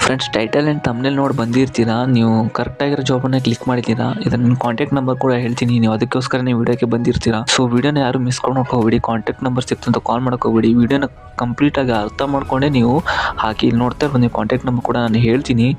Friends, title and thumbnail ನೋಡಿ ಬಂದಿರ್ತೀರಾ. ನೀವು ಕರೆಕ್ಟಾಗಿರೋ ಜಾಬನ್ನು click ಮಾಡಿದ್ದೀರಾ. ಇದನ್ನು ನನ್ನ ಕಾಂಟ್ಯಾಕ್ಟ್ ನಂಬರ್ ಕೂಡ ಹೇಳ್ತೀನಿ. ನೀವು ಅದಕ್ಕೋಸ್ಕರ ನೀವು ವಿಡಿಯೋಕ್ಕೆ ಬಂದಿರ್ತೀರಾ. ಸೊ ವಿಡಿಯೋನ ಯಾರು ಮಿಸ್ ಮಾಡ್ಕೊಂಡು ಹೋಗ್ಬೇಡಿ. ಕಾಂಟ್ಯಾಕ್ಟ್ ನಂಬರ್ ಸಿಕ್ತು ಅಂತ ಕಾಲ್ ಮಾಡೋಕೆ ಹೋಗ್ಬೇಡಿ. ವಿಡಿಯೋನ ಕಂಪ್ಲೀಟಾಗಿ ಅರ್ಥ ಮಾಡ್ಕೊಂಡೇ ನೀವು ಹಾಕಿ. ಇಲ್ಲಿ ನೋಡ್ತಾ ಇರ್ಬೋದು, ನೀವು ಕಾಂಟ್ಯಾಕ್ಟ್ ನಂಬರ್ ಕೂಡ ನಾನು ಹೇಳ್ತೀನಿ.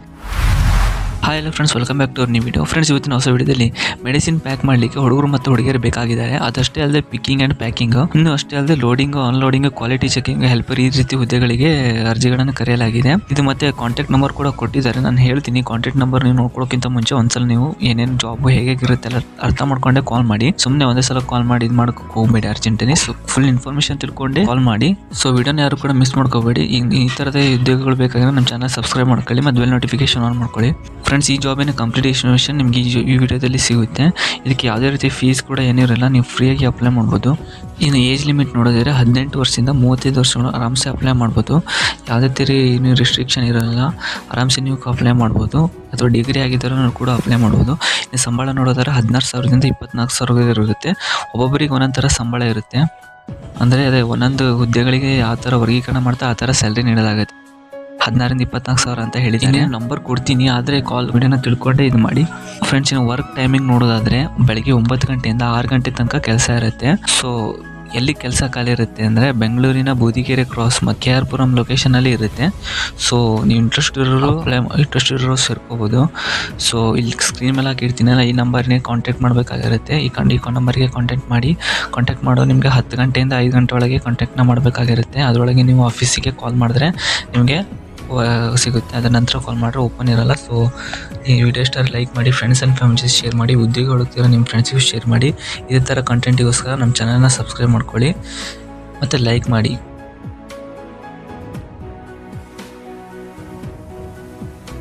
ಹಾಯ್ ಎಲ್ಲ friends, welcome back to our new video. Friends, ಇವತ್ತಿನ ಹೊಸ ವಿಡಿಯೋದಲ್ಲಿ ಮೆಡಿಸಿನ್ ಪ್ಯಾಕ್ ಮಾಡಲಿಕ್ಕೆ ಹುಡುಗರು ಮತ್ತು ಹುಡುಗಿಯರು ಬೇಕಾಗಿದ್ದಾರೆ. ಅದಷ್ಟೇ ಅಲ್ಲದೆ ಪಿಕ್ಕಿಂಗ್ ಆ್ಯಂಡ್ ಪ್ಯಾಕಿಂಗ್, ಇನ್ನು ಅಷ್ಟೇ ಅಲ್ಲದೆ loading, unloading, quality checking, helper, ಈ ರೀತಿ ಹುದ್ದೆಗಳಿಗೆ ಅರ್ಜಿಗಳನ್ನು ಕರೆಯಲಾಗಿದೆ. ಇದು ಮತ್ತೆ ಕಾಂಟ್ಯಾಕ್ಟ್ ನಂಬರ್ ಕೂಡ ಕೊಟ್ಟಿದ್ದಾರೆ. ನಾನು ಹೇಳ್ತೀನಿ. ಕಾಂಟ್ಯಾಕ್ಟ್ ನಂಬರ್ ನೀವು ನೋಡ್ಕೊಳ್ಳೋಕ್ಕಿಂತ ಮುಂಚೆ ಒಂದ್ಸಲ ನೀವು ಏನೇನು ಜಾಬ್ ಹೇಗಿರುತ್ತೆ ಎಲ್ಲ ಅರ್ಥ ಮಾಡ್ಕೊಂಡೆ ಕಾಲ್ ಮಾಡಿ. ಸುಮ್ಮನೆ ಒಂದೇ ಸಲ ಕಾಲ್ ಮಾಡಿ ಇದು ಮಾಡೋಕೆ ಹೋಗಬೇಡಿ ಅರ್ಜೆಂಟಲಿ. ಸೊ ಫುಲ್ ಇನ್ಫಾರ್ಮೇಷನ್ ತಿಳ್ಕೊಂಡೆ ಕಾಲ್ ಮಾಡಿ. ಸೊ ವಿಡಿಯೋನ ಯಾರು ಕೂಡ ಮಿಸ್ ಮಾಡ್ಕೋಬೇಡಿ. ಈ ಥರದ ಉದ್ಯೋಗಗಳು ಬೇಕಾದ್ರೆ ನಮ್ಮ ಚಾನಲ್ ಸಬ್ಸ್ಕ್ರೈಬ್ ಮಾಡ್ಕೊಳ್ಳಿ ಮತ್ತು ಬೆಲ್ ನೋಟಿಫಿಕೇಶನ್ ಆನ್ ಮಾಡ್ಕೊಳ್ಳಿ. ಫ್ರೆಂಡ್ಸ್, ಈ ಜಾಬಿನ ಕಂಪ್ಲೀಟ್ ಇನ್ಫಾರ್ಮೇಷನ್ ನಿಮಗೆ ಈ ವಿಡಿಯೋದಲ್ಲಿ ಸಿಗುತ್ತೆ. ಇದಕ್ಕೆ ಯಾವುದೇ ರೀತಿ ಫೀಸ್ ಕೂಡ ಏನಿರಲ್ಲ. ನೀವು ಫ್ರೀಯಾಗಿ ಅಪ್ಲೈ ಮಾಡ್ಬೋದು. ಇನ್ನು ಏಜ್ ಲಿಮಿಟ್ ನೋಡಿದ್ರೆ 18 ವರ್ಷದಿಂದ 35 ವರ್ಷಗಳು ಆರಾಮ್ಸೆ ಅಪ್ಲೈ ಮಾಡ್ಬೋದು. ಯಾವುದೇ ಥರ ಏನು ರಿಸ್ಟ್ರಿಕ್ಷನ್ ಇರೋಲ್ಲ. ಆರಾಮ್ಸೆ ನೀವು ಅಪ್ಲೈ ಮಾಡ್ಬೋದು. ಅಥವಾ ಡಿಗ್ರಿ ಆಗಿದ್ದರೂ ಕೂಡ ಅಪ್ಲೈ ಮಾಡ್ಬೋದು. ಇನ್ನು ಸಂಬಳ ನೋಡೋದಾದ್ರೆ 16,000ದಿಂದ 24,000 ಇರುತ್ತೆ. ಒಬ್ಬೊಬ್ಬರಿಗೆ ಒಂದೊಂದು ಥರ ಸಂಬಳ ಇರುತ್ತೆ. ಅಂದರೆ ಅದೇ ಒಂದೊಂದು ಹುದ್ದೆಗಳಿಗೆ ಯಾವ ಥರ ವರ್ಗೀಕರಣ ಮಾಡ್ತಾ ಆ ಥರ ಸ್ಯಾಲ್ರಿ ನೀಡಲಾಗುತ್ತೆ. 16,000ರಿಂದ 24,000 ಅಂತ ಹೇಳಿದ್ದೀನಿ. ನಂಬರ್ ಕೊಡ್ತೀನಿ, ಆದರೆ ಕಾಲ್ ವಿಡಿಯೋನ ತಿಳ್ಕೊಂಡೆ ಇದು ಮಾಡಿ. ಫ್ರೆಂಡ್ಸ್, ಇನ್ನು ವರ್ಕ್ ಟೈಮಿಂಗ್ ನೋಡೋದಾದರೆ ಬೆಳಗ್ಗೆ 9 ಗಂಟೆಯಿಂದ 6 ಗಂಟೆ ತನಕ ಕೆಲಸ ಇರುತ್ತೆ. ಸೊ ಎಲ್ಲಿ ಕೆಲಸ ಖಾಲಿ ಇರುತ್ತೆ ಅಂದರೆ ಬೆಂಗಳೂರಿನ ಬೂದಿಗೆರೆ ಕ್ರಾಸ್ ಮತ್ತು KR-ಪುರಂ ಲೊಕೇಶನಲ್ಲಿ ಇರುತ್ತೆ. ಸೊ ನೀವು ಇಂಟ್ರೆಸ್ಟ್ ಇರೋರು ಸೇರ್ಕೋಬೋದು. ಸೊ ಇಲ್ಲಿ ಸ್ಕ್ರೀನ್ ಮೇಲೆ ಹಾಕಿರ್ತೀನಲ್ಲ, ಈ ನಂಬರ್ನೇ ಕಾಂಟ್ಯಾಕ್ಟ್ ಮಾಡಬೇಕಾಗಿರುತ್ತೆ. ಈ ನಂಬರ್ಗೆ ಕಾಂಟ್ಯಾಕ್ಟ್ ಮಾಡೋ ನಿಮಗೆ 10 ಗಂಟೆಯಿಂದ 5 ಗಂಟೆ ಒಳಗೆ ಕಾಂಟ್ಯಾಕ್ಟ್ನ ಮಾಡಬೇಕಾಗಿರುತ್ತೆ. ಅದರೊಳಗೆ ನೀವು ಆಫೀಸಿಗೆ ಕಾಲ್ ಮಾಡಿದ್ರೆ ನಿಮಗೆ ಸಿಗುತ್ತೆ. ಅದರ ನಂತರ ಕಾಲ್ ಮಾಡಿದ್ರೆ ಓಪನ್ ಇರಲ್ಲ. ಸೊ ಈ ವಿಡಿಯೋ ಇಷ್ಟ ಲೈಕ್ ಮಾಡಿ, ಫ್ರೆಂಡ್ಸ್ ಆ್ಯಂಡ್ ಫ್ಯಾಮಿಲೀಸ್ ಶೇರ್ ಮಾಡಿ, ಉದ್ಯೋಗ ಹುಡುಕ್ತಿರೋ ನಿಮ್ಮ ಫ್ರೆಂಡ್ಸಿಗೂ ಶೇರ್ ಮಾಡಿ. ಇದೇ ಥರ ಕಂಟೆಂಟಿಗೋಸ್ಕರ ನಮ್ಮ ಚಾನಲ್ನ ಸಬ್ಸ್ಕ್ರೈಬ್ ಮಾಡ್ಕೊಳ್ಳಿ ಮತ್ತು ಲೈಕ್ ಮಾಡಿ.